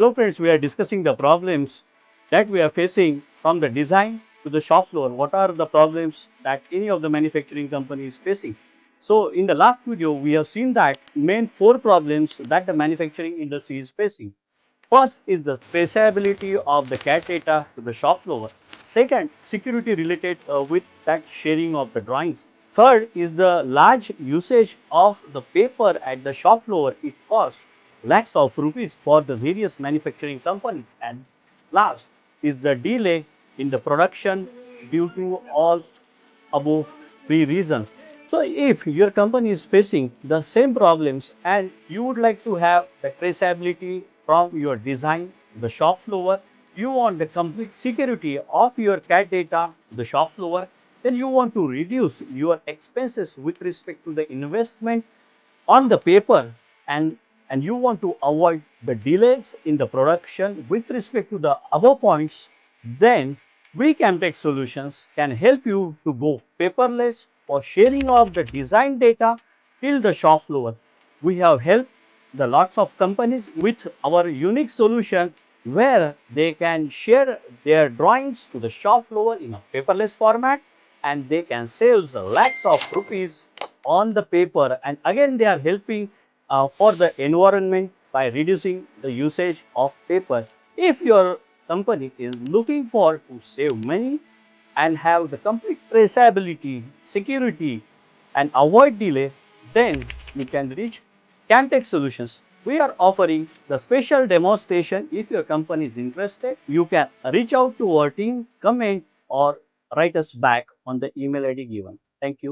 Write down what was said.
Hello friends, we are discussing the problems that we are facing from the design to the shop floor. What are the problems that any of the manufacturing company is facing? So in the last video, we have seen that main 4 problems that the manufacturing industry is facing. First is the traceability of the CAD data to the shop floor. Second, security related with that sharing of the drawings. Third is the large usage of the paper at the shop floor. It costs lakhs of rupees for the various manufacturing companies. And last is the delay in the production due to all above 3 reasons. So, if your company is facing the same problems and you would like to have the traceability from your design, the shop floor, you want the complete security of your CAD data, the shop floor, then you want to reduce your expenses with respect to the investment on the paper and you want to avoid the delays in the production with respect to the above points, then we Camtech Solutions can help you to go paperless for sharing of the design data till the shop floor. We have helped the lots of companies with our unique solution where they can share their drawings to the shop floor in a paperless format and they can save the lakhs of rupees on the paper, and again they are helping for the environment by reducing the usage of paper. If your company is looking for to save money and have the complete traceability, security and avoid delay, then you can reach Camtech Solutions. We are offering the special demonstration. If your company is interested, you can reach out to our team, comment or write us back on the email ID given. Thank you.